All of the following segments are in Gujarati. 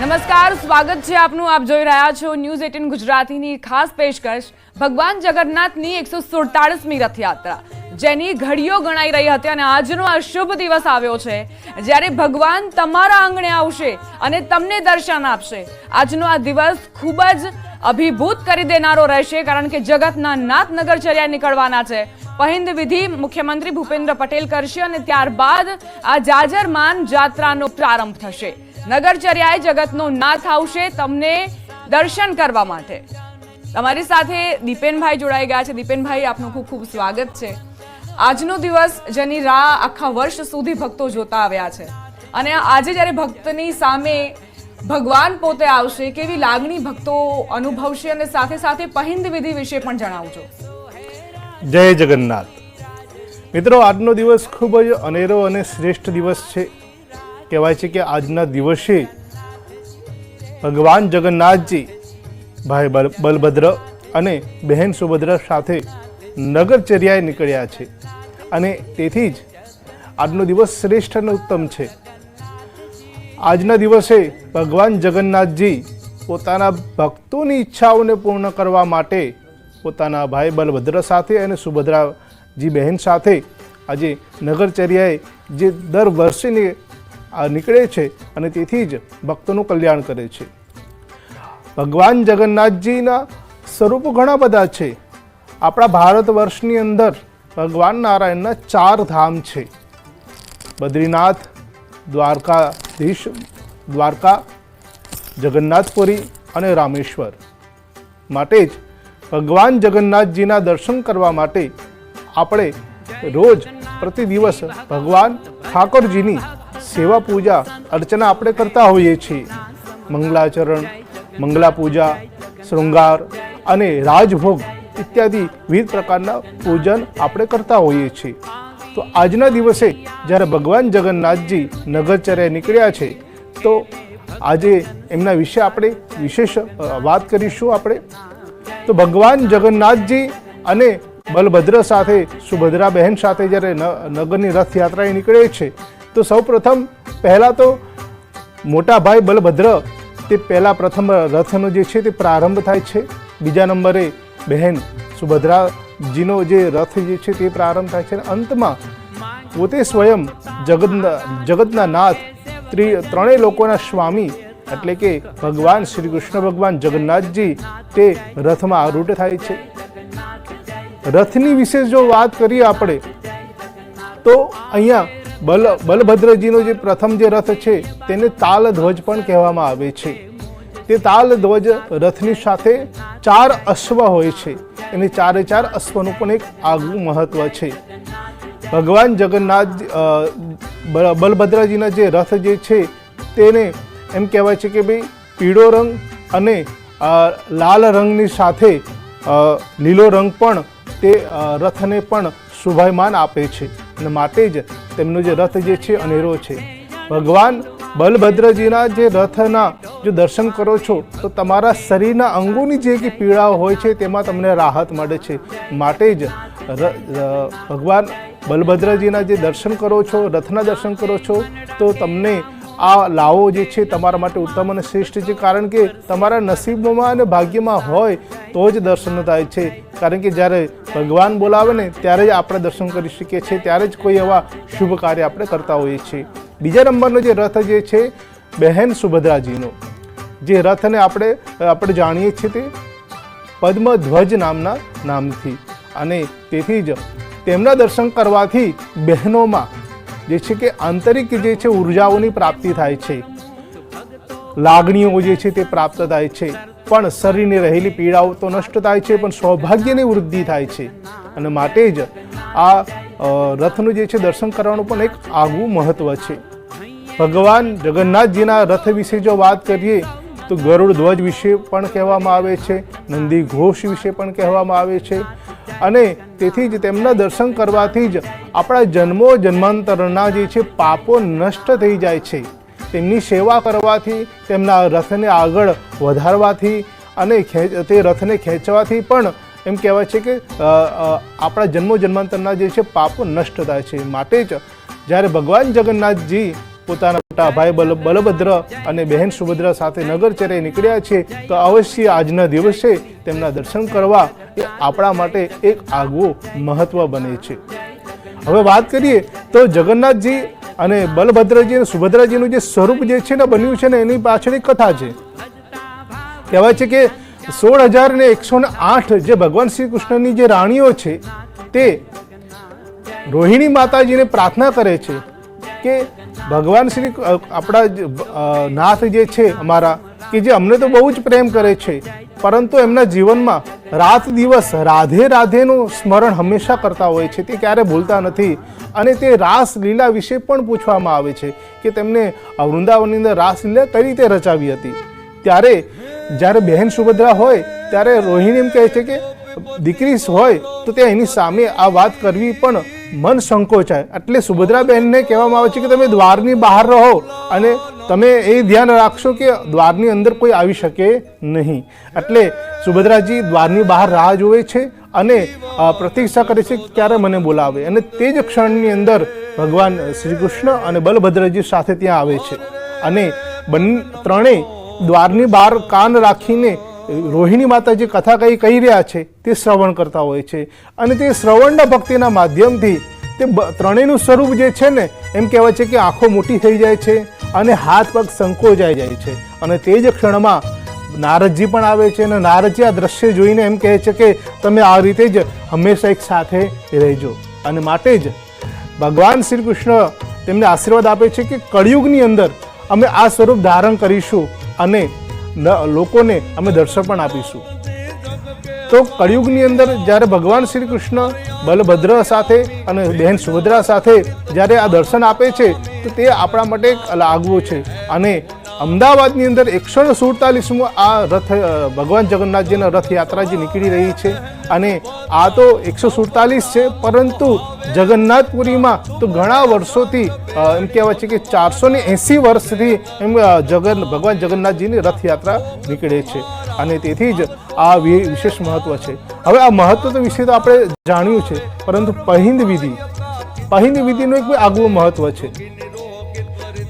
નમસ્કાર, સ્વાગત છે આપનું. આપ જોઈ રહ્યા છો ન્યૂઝ 18 ગુજરાતીની ખાસ પેશકશ. ભગવાન જગન્નાથની 147મી રથયાત્રા જેની ઘડીઓ ગણાઈ રહી હતી અને આજનો આ શુભ દિવસ આવ્યો છે જ્યારે ભગવાન તમારા આંગણે આવશે અને તમને દર્શન આપશે. આજનો આ દિવસ ખૂબ જ અભિભૂત કરી દેનારો રહેશે કારણ કે જગતના નાથ નગરચર્યા નીકળવાના છે. પહિંદ વિધિ મુખ્યમંત્રી ભૂપેન્દ્ર પટેલ કરશે અને ત્યારબાદ આ જાજરમાન જાત્રાનો પ્રારંભ થશે. નગરચર્યાએ જગતનો નાથ આવશે તમને દર્શન કરવા માટે. તમારી સાથે દીપેનભાઈ જોડાઈ ગયા છે. દીપેનભાઈ, આપનું ખૂબ ખૂબ સ્વાગત છે. આજનો દિવસ જેની રાહ આખા વર્ષ સુધી ભક્તો જોતા આવ્યા છે અને આજે જ્યારે ભક્તની સામે ભગવાન પોતે આવશે, કેવી લાગણી ભક્તો અનુભવશે અને સાથે સાથે પહિંદ વિધિ વિશે પણ જણાવજો. જય જગન્નાથ. મિત્રો, આજનો દિવસ ખૂબ જ અનેરો અને શ્રેષ્ઠ દિવસ છે. કહેવાય છે કે આજના દિવસે ભગવાન જગન્નાથજી ભાઈ બલભદ્ર અને બહેન સુભદ્રા સાથે નગરચર્યાએ નીકળ્યા છે અને તેથી જ આજનો દિવસ શ્રેષ્ઠ અને ઉત્તમ છે. આજના દિવસે ભગવાન જગન્નાથજી પોતાના ભક્તોની ઈચ્છાઓને પૂર્ણ કરવા માટે પોતાના ભાઈ બલભદ્ર સાથે અને સુભદ્રાજી બહેન સાથે આજે નગરચર્યાએ જે દર વર્ષે નીકળે છે અને તેથી જ ભક્તોનું કલ્યાણ કરે છે. ભગવાન જગન્નાથજીના સ્વરૂપો ઘણા બધા છે. આપણા ભારત વર્ષની અંદર ભગવાન નારાયણના 4 ધામ છે: બદ્રીનાથ, દ્વારકા, જગન્નાથપુરી અને રામેશ્વર. માટે જ ભગવાન જગન્નાથજીના દર્શન કરવા માટે આપણે રોજ પ્રતિ દિવસ ભગવાન ઠાકોરજીની સેવા પૂજા અર્ચના આપણે કરતા હોઈએ છીએ. મંગલાચરણ, મંગલા પૂજા, શૃંગાર અને રાજભોગ ઇત્યાદિ વિવિધ પ્રકારના પૂજન આપણે કરતા હોઈએ છીએ. તો આજના દિવસે જ્યારે ભગવાન જગન્નાથજી નગરચર્યાએ નીકળ્યા છે તો આજે એમના વિશે આપણે વિશેષ વાત કરીશું. આપણે તો ભગવાન જગન્નાથજી અને બલભદ્ર સાથે સુભદ્રા બહેન સાથે જ્યારે નગરની રથયાત્રાએ નીકળે છે તો સૌપ્રથમ પહેલાં તો મોટા ભાઈ બલભદ્ર તે પ્રથમ રથનો જે છે તે પ્રારંભ થાય છે. બીજા નંબરે બહેન સુભદ્રાજીનો જે રથ જે છે તે પ્રારંભ થાય છે અને અંતમાં પોતે સ્વયં જગતના નાથ ત્રણેય લોકોના સ્વામી એટલે કે ભગવાન શ્રી કૃષ્ણ ભગવાન જગન્નાથજી તે રથમાં આરૂઢ થાય છે. રથની વિશે જો વાત કરીએ આપણે તો અહીંયા બલભદ્રજીનો જે પ્રથમ જે રથ છે તેને તાલ ધ્વજ પણ કહેવામાં આવે છે. તે તાલ ધ્વજ રથની સાથે 4 અશ્વ હોય છે. એને 4 અશ્વનું પણ એક આગવું મહત્વ છે. ભગવાન જગન્નાથ બલભદ્રજીના જે રથ જે છે તેને એમ કહેવાય છે કે ભાઈ પીળો રંગ અને લાલ રંગની સાથે લીલો રંગ પણ તે રથને પણ શોભાયમાન આપે છે અને માટે જ તેમનો જે રથ જે છે અનેરો છે. ભગવાન બલભદ્રજીના જે રથના જો દર્શન કરો છો તો તમારા શરીરના અંગોની જે કે પીડાઓ હોય છે તેમાં તમને રાહત મળે છે. માટે જ ભગવાન બલભદ્રજીના જે દર્શન કરો છો, રથના દર્શન કરો છો તો તમને આ લાવો જે છે તમારા માટે ઉત્તમ અને શ્રેષ્ઠ છે. કારણ કે તમારા નસીબમાં અને ભાગ્યમાં હોય તો જ દર્શન થાય છે. કારણ કે જ્યારે ભગવાન બોલાવે ને ત્યારે જ આપણે દર્શન કરી શકીએ છીએ, ત્યારે જ કોઈ એવા શુભ કાર્ય આપણે કરતા હોઈએ છીએ. બીજા નંબરનો જે રથ જે છે બહેન સુભદ્રાજીનો જે રથને આપણે જાણીએ છીએ તે પદ્મધ્વજ નામથી અને તેથી જ તેમના દર્શન કરવાથી બહેનોમાં જે છે કે આંતરિક જે છે ઉર્જાઓની પ્રાપ્તિ થાય છે, લાગણીઓ જે છે તે પ્રાપ્ત થાય છે, પણ શરીરની રહેલી પીડાઓ તો નષ્ટ થાય છે પણ સૌભાગ્યની વૃદ્ધિ થાય છે. અને માટે જ આ રથનું જે છે દર્શન કરવાનું પણ એક આગવું મહત્વ છે. ભગવાન જગન્નાથજીના રથ વિશે જો વાત કરીએ તો ગરુડ ધ્વજ વિશે પણ કહેવામાં આવે છે, નંદી ઘોષ વિશે પણ કહેવામાં આવે છે અને તેથી જ તેમના દર્શન કરવાથી જ આપણા જન્માંતરના જે છે પાપો નષ્ટ થઈ જાય છે. તેમની સેવા કરવાથી, તેમના રથને આગળ વધારવાથી અને તે રથને ખેંચવાથી પણ એમ કહેવાય છે કે આપણા જન્માંતરના જે છે પાપો નષ્ટ થાય છે. માટે જ જ્યારે ભગવાન જગન્નાથજી પોતાના મોટા ભાઈ બલભદ્ર અને બહેન સુભદ્રા સાથે નગરચર્યાએ નીકળ્યા છે, તો અવશ્ય આજના દિવસે તેમના દર્શન કરવા એ આપણા માટે એક આગવું મહત્વ બને છે. હવે વાત કરીએ તો જગન્નાથજી અને બલભદ્રજી અને સુભદ્રાજીનું જે સ્વરૂપ જે છે ને બન્યું છે ને એની પાછળ એક કથા છે. કહેવાય છે કે 16,108 જે ભગવાન શ્રી કૃષ્ણની જે રાણીઓ છે તે રોહિણી માતાજીને પ્રાર્થના કરે છે કે ભગવાન શ્રી આપણા નાથ જે છે અમારા, કે જે અમને તો બહુ જ પ્રેમ કરે છે, પરંતુ એમના જીવનમાં રાત દિવસ રાધે રાધેનું સ્મરણ હંમેશા કરતા હોય છે, તે ક્યારે ભૂલતા નથી. અને તે રાસલીલા વિશે પણ પૂછવામાં આવે છે કે તેમને વૃંદાવનની અંદર રાસલીલા કઈ રીતે રચાવી હતી. ત્યારે જ્યારે બહેન સુભદ્રા હોય ત્યારે રોહિણી એમ કહે છે કે દીકરી હોય તો તે એની સામે આ વાત કરવી પણ મન સંકોચાય. એટલે સુભદ્રા બહેનને કહેવામાં આવે છે કે તમે દ્વારની બહાર રહો અને તમે એ ધ્યાન રાખશો કે દ્વારની અંદર કોઈ આવી શકે નહીં. એટલે સુભદ્રાજી દ્વારની બહાર રાહ જોવે છે અને પ્રતીક્ષા કરે છે કે ક્યારે મને બોલાવે, અને તે જ ક્ષણની અંદર ભગવાન શ્રી કૃષ્ણ અને બલભદ્રજી સાથે ત્યાં આવે છે અને ત્રણેય દ્વારની બહાર કાન રાખીને રોહિણી માતાજી કથા કહી રહ્યા છે તે શ્રવણ કરતા હોય છે. અને તે શ્રવણના ભક્તિના માધ્યમથી તે ત્રણેયનું સ્વરૂપ જે છે ને એમ કહેવાય છે કે આંખો મોટી થઈ જાય છે અને હાથ પગ સંકોચાઈ જાય છે. અને તે જ ક્ષણમાં નારદજી પણ આવે છે અને નારદજી આ દ્રશ્ય જોઈને એમ કહે છે કે તમે આ રીતે જ હંમેશા એક સાથે રહેજો. અને માટે જ ભગવાન શ્રી કૃષ્ણ તેમને આશીર્વાદ આપે છે કે કળિયુગની અંદર અમે આ સ્વરૂપ ધારણ કરીશું અને લોકોને અમે દર્શન પણ આપીશું. તો કળિયુગની અંદર જ્યારે ભગવાન શ્રી કૃષ્ણ બલભદ્ર સાથે અને બહેન સુભદ્રા સાથે જ્યારે આ દર્શન આપે છે તો તે આપણા માટે એક આગવું છે. અને અમદાવાદની અંદર 147મો આ રથ ભગવાન જગન્નાથજીના રથયાત્રા જે નીકળી રહી છે, અને આ તો 147 છે, પરંતુ જગન્નાથપુરીમાં તો ઘણા વર્ષોથી એમ કહેવાય છે કે 480 વર્ષથી એમ ભગવાન જગન્નાથજીની રથયાત્રા નીકળે છે. અને તેથી જ આ વિશેષ મહત્વ છે. હવે આ મહત્વ વિશે તો આપણે જાણ્યું છે, પરંતુ પહિંદ વિધિનું એક આગવું મહત્વ છે.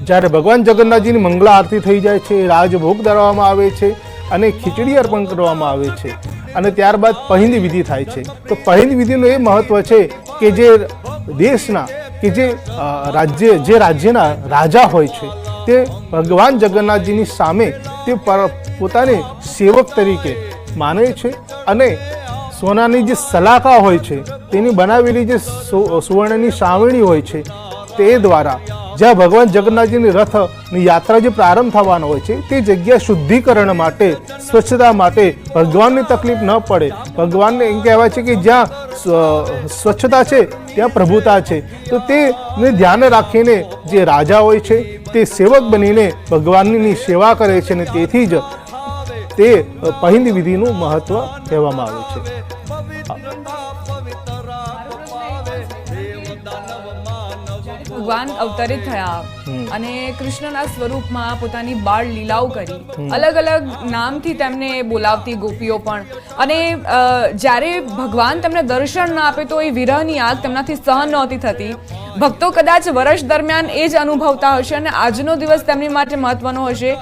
જ્યારે ભગવાન જગન્નાથજીની મંગળા આરતી થઈ જાય છે, રાજભોગ ધરવામાં આવે છે અને ખીચડી અર્પણ કરવામાં આવે છે, અને ત્યારબાદ પહિંદ વિધિ થાય છે. તો પહિંદ વિધિનું એ મહત્વ છે કે જે દેશના કે જે રાજ્યના રાજા હોય છે તે ભગવાન જગન્નાથજીની સામે તે પોતાને સેવક તરીકે માને છે, અને સોનાની જે સલાખા હોય છે તેની બનાવેલી જે સુવર્ણની સાવરણી હોય છે તે દ્વારા જ્યાં ભગવાન જગન્નાથજીની રથની યાત્રા જે પ્રારંભ થવાનો હોય છે તે જગ્યા શુદ્ધિકરણ માટે, સ્વચ્છતા માટે, ભગવાનની તકલીફ ન પડે. ભગવાનને એમ કહેવાય છે કે જ્યાં સ્વચ્છતા છે ત્યાં પ્રભુતા છે. તો તેને ધ્યાન રાખીને જે રાજા હોય છે તે સેવક બનીને ભગવાનની સેવા કરે છે, અને તેથી જ તે પહિંદ વિધિનું મહત્વ કહેવામાં આવે છે. ભગવાન અવતરિત થયા અને કૃષ્ણના સ્વરૂપમાં પોતાની બાળ લીલાઓ કરી, અલગ અલગ નામથી તેમને બોલાવતી ગોપીઓ પણ, અને જ્યારે ભગવાન તેમને દર્શન ના આપે તો એ વિરહની આગ તેમનાથી સહન નહોતી થતી. ભક્તો કદાચ વર્ષ દરમિયાન એ જ અનુભવતા હશે અને આજનો દિવસ તેમની માટે મહત્વનો હશે.